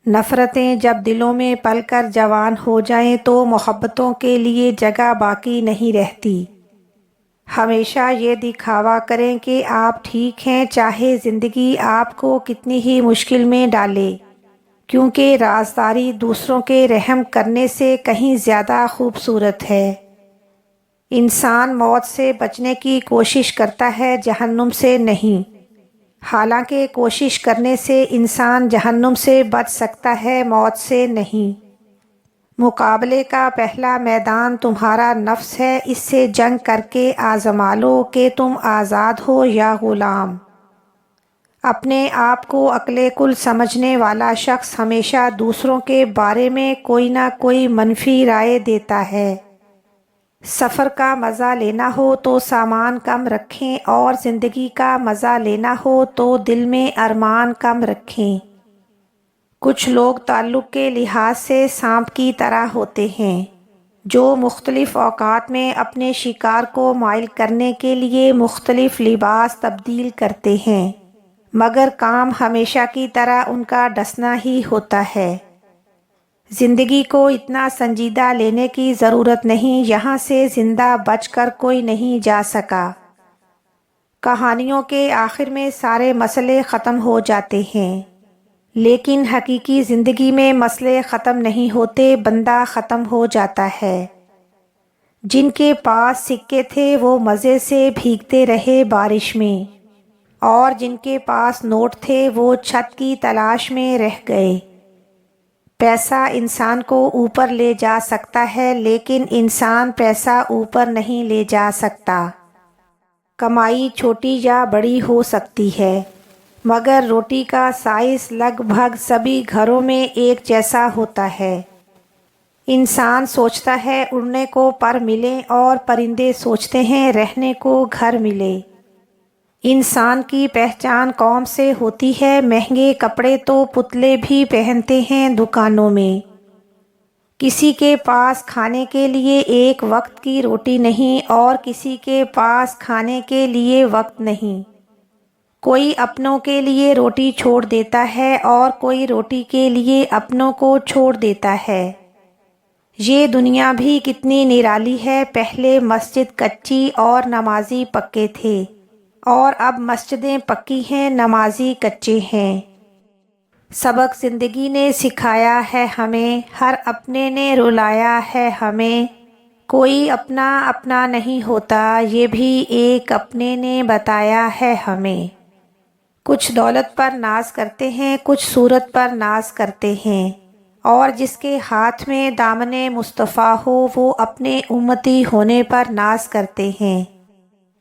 نفرتیں جب دلوں میں پل کر جوان ہو جائیں تو محبتوں کے لیے جگہ باقی نہیں رہتی۔ ہمیشہ یہ دکھاوا کریں کہ آپ ٹھیک ہیں، چاہے زندگی آپ کو کتنی ہی مشکل میں ڈالے، کیونکہ رازداری دوسروں کے رحم کرنے سے کہیں زیادہ خوبصورت ہے۔ انسان موت سے بچنے کی کوشش کرتا ہے، جہنم سے نہیں۔ حالانکہ کوشش کرنے سے انسان جہنم سے بچ سکتا ہے، موت سے نہیں۔ مقابلے کا پہلا میدان تمہارا نفس ہے، اس سے جنگ کر کے آزما لو کہ تم آزاد ہو یا غلام۔ اپنے آپ کو عقل کل سمجھنے والا شخص ہمیشہ دوسروں کے بارے میں کوئی نہ کوئی منفی رائے دیتا ہے۔ سفر کا مزہ لینا ہو تو سامان کم رکھیں، اور زندگی کا مزہ لینا ہو تو دل میں ارمان کم رکھیں۔ کچھ لوگ تعلق کے لحاظ سے سانپ کی طرح ہوتے ہیں، جو مختلف اوقات میں اپنے شکار کو مائل کرنے کے لیے مختلف لباس تبدیل کرتے ہیں، مگر کام ہمیشہ کی طرح ان کا ڈسنا ہی ہوتا ہے۔ زندگی کو اتنا سنجیدہ لینے کی ضرورت نہیں، یہاں سے زندہ بچ کر کوئی نہیں جا سکا۔ کہانیوں کے آخر میں سارے مسئلے ختم ہو جاتے ہیں، لیکن حقیقی زندگی میں مسئلے ختم نہیں ہوتے، بندہ ختم ہو جاتا ہے۔ جن کے پاس سکے تھے وہ مزے سے بھیگتے رہے بارش میں، اور جن کے پاس نوٹ تھے وہ چھت کی تلاش میں رہ گئے۔ پیسہ انسان کو اوپر لے جا سکتا ہے، لیکن انسان پیسہ اوپر نہیں لے جا سکتا۔ کمائی چھوٹی یا بڑی ہو سکتی ہے، مگر روٹی کا سائز لگ بھگ سبھی گھروں میں ایک جیسا ہوتا ہے۔ انسان سوچتا ہے اڑنے کو پر ملے، اور پرندے سوچتے ہیں رہنے کو گھر ملے۔ انسان کی پہچان قوم سے ہوتی ہے، مہنگے کپڑے تو پتلے بھی پہنتے ہیں دکانوں میں۔ کسی کے پاس کھانے کے لیے ایک وقت کی روٹی نہیں، اور کسی کے پاس کھانے کے لیے وقت نہیں۔ کوئی اپنوں کے لیے روٹی چھوڑ دیتا ہے، اور کوئی روٹی کے لیے اپنوں کو چھوڑ دیتا ہے۔ یہ دنیا بھی کتنی نرالی ہے، پہلے مسجد کچی اور نمازی پکے تھے، اور اب مسجدیں پکی ہیں، نمازی کچے ہیں۔ سبق زندگی نے سکھایا ہے ہمیں، ہر اپنے نے رلایا ہے ہمیں۔ کوئی اپنا اپنا نہیں ہوتا، یہ بھی ایک اپنے نے بتایا ہے ہمیں۔ کچھ دولت پر ناز کرتے ہیں، کچھ صورت پر ناز کرتے ہیں، اور جس کے ہاتھ میں دامن مصطفیٰ ہو وہ اپنے امتی ہونے پر ناز کرتے ہیں۔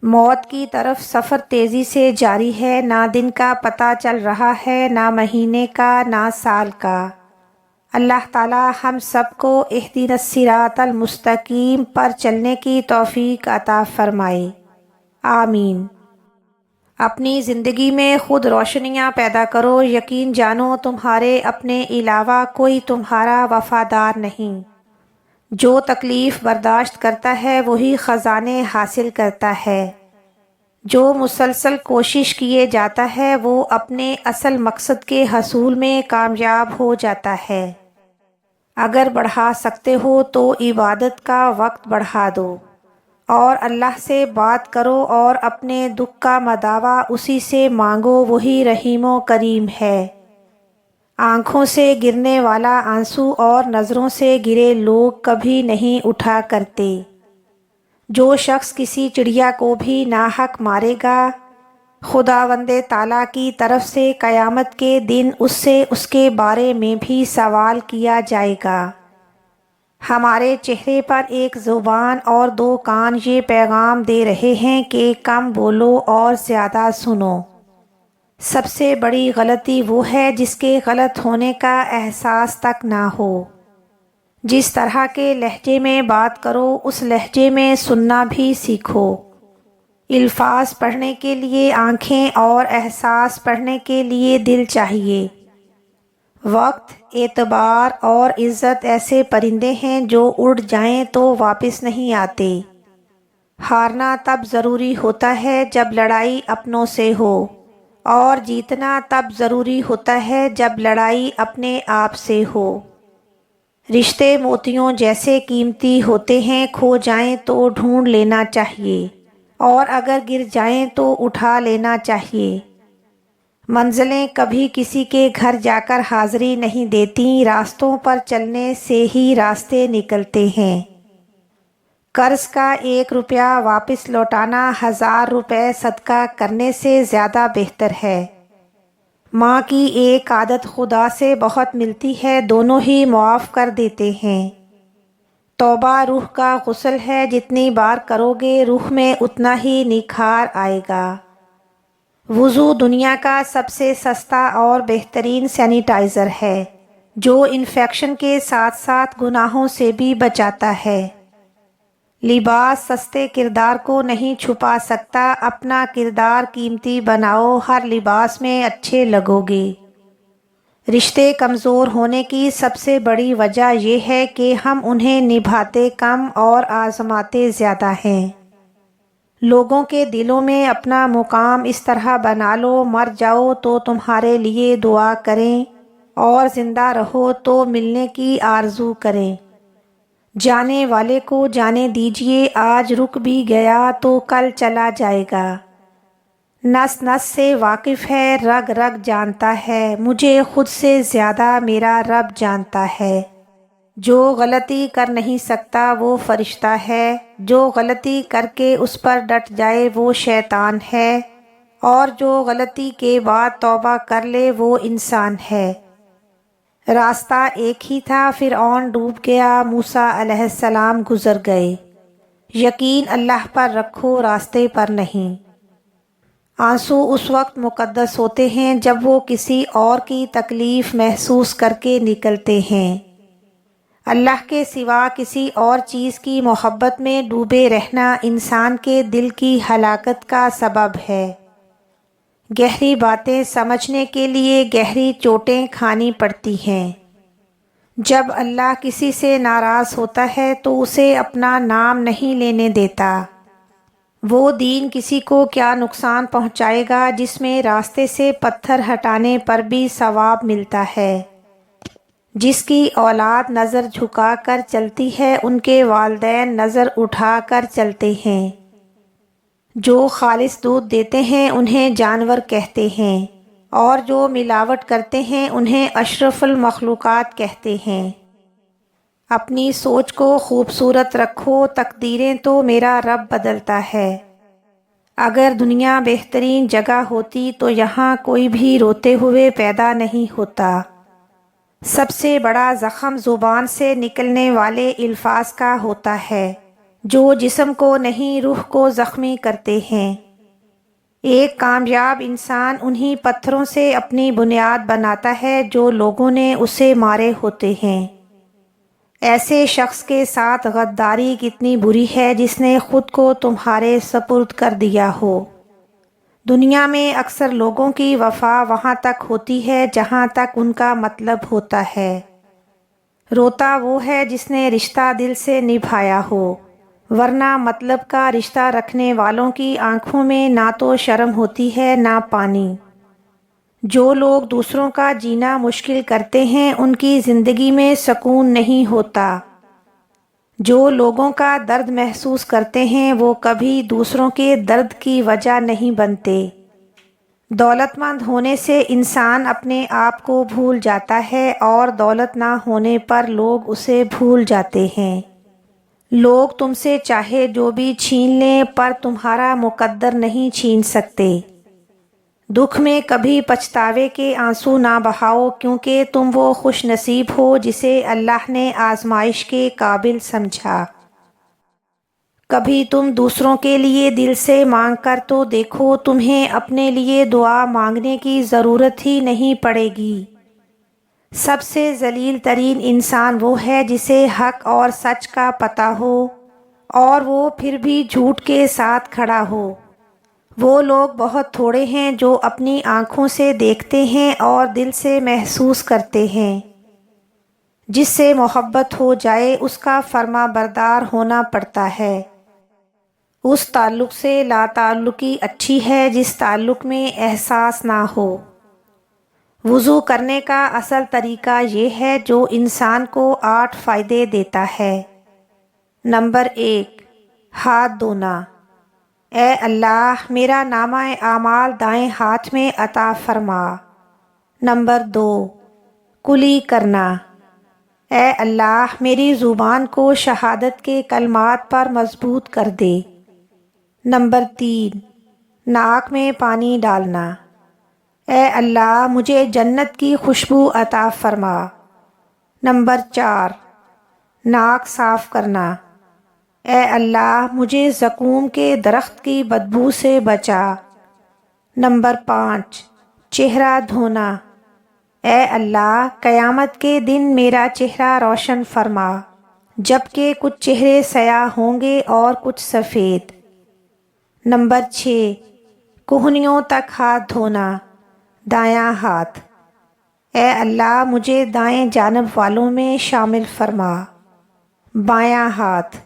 موت کی طرف سفر تیزی سے جاری ہے، نہ دن کا پتہ چل رہا ہے، نہ مہینے کا، نہ سال کا۔ اللہ تعالی ہم سب کو اہدنا الصراط المستقیم پر چلنے کی توفیق عطا فرمائے، آمین۔ اپنی زندگی میں خود روشنیاں پیدا کرو، یقین جانو تمہارے اپنے علاوہ کوئی تمہارا وفادار نہیں۔ جو تکلیف برداشت کرتا ہے وہی خزانے حاصل کرتا ہے۔ جو مسلسل کوشش کیے جاتا ہے وہ اپنے اصل مقصد کے حصول میں کامیاب ہو جاتا ہے۔ اگر بڑھا سکتے ہو تو عبادت کا وقت بڑھا دو، اور اللہ سے بات کرو، اور اپنے دکھ کا مداوا اسی سے مانگو، وہی رحیم و کریم ہے۔ آنکھوں سے گرنے والا آنسو اور نظروں سے گرے لوگ کبھی نہیں اٹھا کرتے۔ جو شخص کسی چڑیا کو بھی ناحق مارے گا، خداوند تعالیٰ کی طرف سے قیامت کے دن اس سے اس کے بارے میں بھی سوال کیا جائے گا۔ ہمارے چہرے پر ایک زبان اور دو کان یہ پیغام دے رہے ہیں کہ کم بولو اور زیادہ سنو۔ سب سے بڑی غلطی وہ ہے جس کے غلط ہونے کا احساس تک نہ ہو۔ جس طرح کے لہجے میں بات کرو اس لہجے میں سننا بھی سیکھو۔ الفاظ پڑھنے کے لیے آنکھیں اور احساس پڑھنے کے لیے دل چاہیے۔ وقت، اعتبار اور عزت ایسے پرندے ہیں جو اڑ جائیں تو واپس نہیں آتے۔ ہارنا تب ضروری ہوتا ہے جب لڑائی اپنوں سے ہو، اور جیتنا تب ضروری ہوتا ہے جب لڑائی اپنے آپ سے ہو۔ رشتے موتیوں جیسے قیمتی ہوتے ہیں، کھو جائیں تو ڈھونڈ لینا چاہیے اور اگر گر جائیں تو اٹھا لینا چاہیے۔ منزلیں کبھی کسی کے گھر جا کر حاضری نہیں دیتی، راستوں پر چلنے سے ہی راستے نکلتے ہیں۔ قرض کا 1 روپیہ واپس لوٹانا 1000 روپے صدقہ کرنے سے زیادہ بہتر ہے۔ ماں کی ایک عادت خدا سے بہت ملتی ہے، دونوں ہی معاف کر دیتے ہیں۔ توبہ روح کا غسل ہے، جتنی بار کرو گے روح میں اتنا ہی نکھار آئے گا۔ وضو دنیا کا سب سے سستا اور بہترین سینیٹائزر ہے، جو انفیکشن کے ساتھ ساتھ گناہوں سے بھی بچاتا ہے۔ لباس سستے کردار کو نہیں چھپا سکتا، اپنا کردار قیمتی بناؤ، ہر لباس میں اچھے لگو گے۔ رشتے کمزور ہونے کی سب سے بڑی وجہ یہ ہے کہ ہم انہیں نبھاتے کم اور آزماتے زیادہ ہیں۔ لوگوں کے دلوں میں اپنا مقام اس طرح بنا لو، مر جاؤ تو تمہارے لیے دعا کریں اور زندہ رہو تو ملنے کی آرزو کریں۔ جانے والے کو جانے دیجیے، آج رک بھی گیا تو کل چلا جائے گا۔ نس نس سے واقف ہے، رگ رگ جانتا ہے، مجھے خود سے زیادہ میرا رب جانتا ہے۔ جو غلطی کر نہیں سکتا وہ فرشتہ ہے، جو غلطی کر کے اس پر ڈٹ جائے وہ شیطان ہے، اور جو غلطی کے بعد توبہ کر لے وہ انسان ہے۔ راستہ ایک ہی تھا، فرعون ڈوب گیا، موسیٰ علیہ السلام گزر گئے۔ یقین اللہ پر رکھو، راستے پر نہیں۔ آنسو اس وقت مقدس ہوتے ہیں جب وہ کسی اور کی تکلیف محسوس کر کے نکلتے ہیں۔ اللہ کے سوا کسی اور چیز کی محبت میں ڈوبے رہنا انسان کے دل کی ہلاکت کا سبب ہے۔ گہری باتیں سمجھنے کے لیے گہری چوٹیں کھانی پڑتی ہیں۔ جب اللہ کسی سے ناراض ہوتا ہے تو اسے اپنا نام نہیں لینے دیتا۔ وہ دین کسی کو کیا نقصان پہنچائے گا جس میں راستے سے پتھر ہٹانے پر بھی ثواب ملتا ہے۔ جس کی اولاد نظر جھکا کر چلتی ہے ان کے والدین نظر اٹھا کر چلتے ہیں۔ جو خالص دودھ دیتے ہیں انہیں جانور کہتے ہیں، اور جو ملاوٹ کرتے ہیں انہیں اشرف المخلوقات کہتے ہیں۔ اپنی سوچ کو خوبصورت رکھو، تقدیریں تو میرا رب بدلتا ہے۔ اگر دنیا بہترین جگہ ہوتی تو یہاں کوئی بھی روتے ہوئے پیدا نہیں ہوتا۔ سب سے بڑا زخم زبان سے نکلنے والے الفاظ کا ہوتا ہے، جو جسم کو نہیں روح کو زخمی کرتے ہیں۔ ایک کامیاب انسان انہی پتھروں سے اپنی بنیاد بناتا ہے جو لوگوں نے اسے مارے ہوتے ہیں۔ ایسے شخص کے ساتھ غداری کتنی بری ہے جس نے خود کو تمہارے سپرد کر دیا ہو۔ دنیا میں اکثر لوگوں کی وفا وہاں تک ہوتی ہے جہاں تک ان کا مطلب ہوتا ہے۔ روتا وہ ہے جس نے رشتہ دل سے نبھایا ہو، ورنہ مطلب کا رشتہ رکھنے والوں کی آنکھوں میں نہ تو شرم ہوتی ہے نہ پانی۔ جو لوگ دوسروں کا جینا مشکل کرتے ہیں ان کی زندگی میں سکون نہیں ہوتا۔ جو لوگوں کا درد محسوس کرتے ہیں وہ کبھی دوسروں کے درد کی وجہ نہیں بنتے۔ دولت مند ہونے سے انسان اپنے آپ کو بھول جاتا ہے اور دولت نہ ہونے پر لوگ اسے بھول جاتے ہیں۔ لوگ تم سے چاہے جو بھی چھین لیں پر تمہارا مقدر نہیں چھین سکتے۔ دکھ میں کبھی پچھتاوے کے آنسو نہ بہاؤ، کیونکہ تم وہ خوش نصیب ہو جسے اللہ نے آزمائش کے قابل سمجھا۔ کبھی تم دوسروں کے لیے دل سے مانگ کر تو دیکھو، تمہیں اپنے لیے دعا مانگنے کی ضرورت ہی نہیں پڑے گی۔ سب سے ذلیل ترین انسان وہ ہے جسے حق اور سچ کا پتہ ہو اور وہ پھر بھی جھوٹ کے ساتھ کھڑا ہو۔ وہ لوگ بہت تھوڑے ہیں جو اپنی آنکھوں سے دیکھتے ہیں اور دل سے محسوس کرتے ہیں۔ جس سے محبت ہو جائے اس کا فرما بردار ہونا پڑتا ہے۔ اس تعلق سے لا تعلقی اچھی ہے جس تعلق میں احساس نہ ہو۔ وضو کرنے کا اصل طریقہ یہ ہے جو انسان کو 8 فائدے دیتا ہے۔ نمبر 1، ہاتھ دھونا۔ اے اللہ میرا نامہ اعمال دائیں ہاتھ میں عطا فرما۔ نمبر 2، کلی کرنا۔ اے اللہ میری زبان کو شہادت کے کلمات پر مضبوط کر دے۔ نمبر 3، ناک میں پانی ڈالنا۔ اے اللہ مجھے جنت کی خوشبو عطا فرما۔ نمبر 4، ناک صاف کرنا۔ اے اللہ مجھے زقوم کے درخت کی بدبو سے بچا۔ نمبر 5، چہرہ دھونا۔ اے اللہ قیامت کے دن میرا چہرہ روشن فرما، جبکہ کچھ چہرے سیاہ ہوں گے اور کچھ سفید۔ نمبر 6، کہنیوں تک ہاتھ دھونا، دایاں ہاتھ۔ اے اللہ مجھے دائیں جانب والوں میں شامل فرما۔ بایاں ہاتھ۔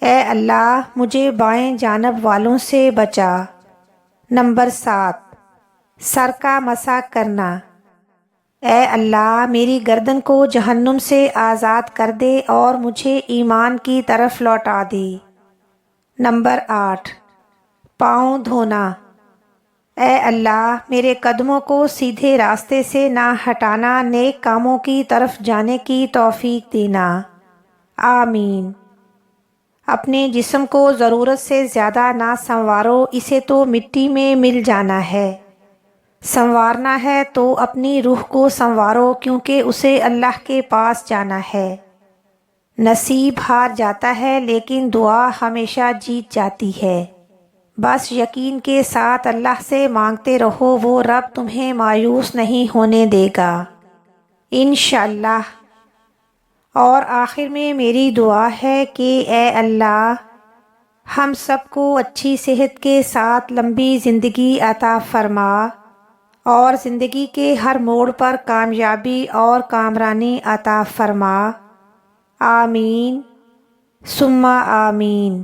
اے اللہ مجھے بائیں جانب والوں سے بچا۔ نمبر 7، سر کا مسح کرنا۔ اے اللہ میری گردن کو جہنم سے آزاد کر دے اور مجھے ایمان کی طرف لوٹا دے۔ نمبر 8، پاؤں دھونا۔ اے اللہ میرے قدموں کو سیدھے راستے سے نہ ہٹانا، نیک کاموں کی طرف جانے کی توفیق دینا۔ آمین۔ اپنے جسم کو ضرورت سے زیادہ نہ سنوارو، اسے تو مٹی میں مل جانا ہے۔ سنوارنا ہے تو اپنی روح کو سنوارو، کیونکہ اسے اللہ کے پاس جانا ہے۔ نصیب ہار جاتا ہے لیکن دعا ہمیشہ جیت جاتی ہے۔ بس یقین کے ساتھ اللہ سے مانگتے رہو، وہ رب تمہیں مایوس نہیں ہونے دے گا انشاءاللہ۔ اور آخر میں میری دعا ہے کہ اے اللہ ہم سب کو اچھی صحت کے ساتھ لمبی زندگی عطا فرما اور زندگی کے ہر موڑ پر کامیابی اور کامرانی عطا فرما۔ آمین ثم آمین۔